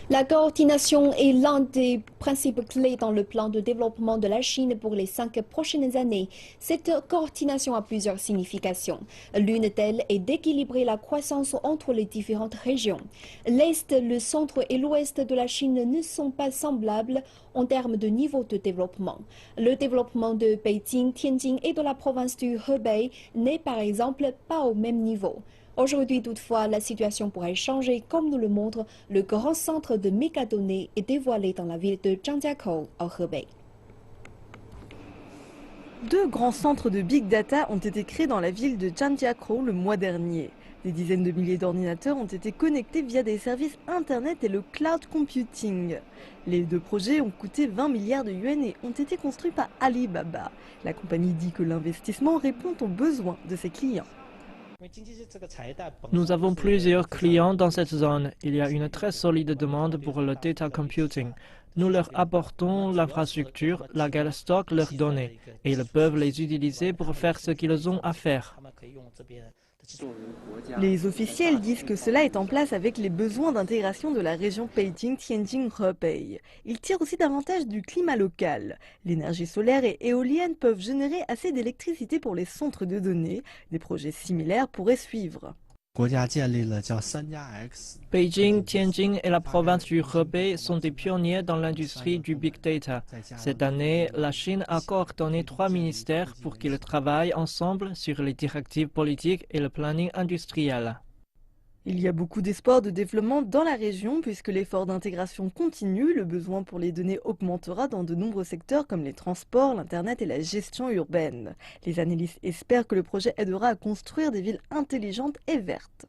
La coordination est l'un des principes clés dans le plan de développement de la Chine pour les 5 prochaines années. Cette coordination a plusieurs significations. L'une d'elles est d'équilibrer la croissance entre les différentes régions. L'Est, le centre et l'Ouest de la Chine ne sont pas semblables en termes de niveau de développement. Le développement de Beijing, Tianjin et de la province du Hebei n'est par exemple pas au même niveau. Aujourd'hui, toutefois, la situation pourrait changer, comme nous le montre le grand centre de mégadonnées est dévoilé dans la ville de Zhangjiakou, en Hebei. Deux grands centres de big data ont été créés dans la ville de Zhangjiakou le mois dernier. Des dizaines de milliers d'ordinateurs ont été connectés via des services Internet et le cloud computing. Les deux projets ont coûté 20 milliards de yuans et ont été construits par Alibaba. La compagnie dit que l'investissement répond aux besoins de ses clients. Nous avons plusieurs clients dans cette zone. Il y a une très solide demande pour le data computing. Nous leur apportons l'infrastructure, laquelle stocke leurs données, et ils peuvent les utiliser pour faire ce qu'ils ont à faire. Les officiels disent que cela est en place avec les besoins d'intégration de la région Beijing-Tianjin-Hebei. Ils tirent aussi davantage du climat local. L'énergie solaire et éolienne peuvent générer assez d'électricité pour les centres de données. Des projets similaires pourraient suivre. Beijing, Tianjin et la province du Hebei sont des pionniers dans l'industrie du big data. Cette année, la Chine a coordonné 3 ministères pour qu'ils travaillent ensemble sur les directives politiques et le planning industriel. Il y a beaucoup d'espoir de développement dans la région puisque l'effort d'intégration continue. Le besoin pour les données augmentera dans de nombreux secteurs comme les transports, l'Internet et la gestion urbaine. Les analystes espèrent que le projet aidera à construire des villes intelligentes et vertes.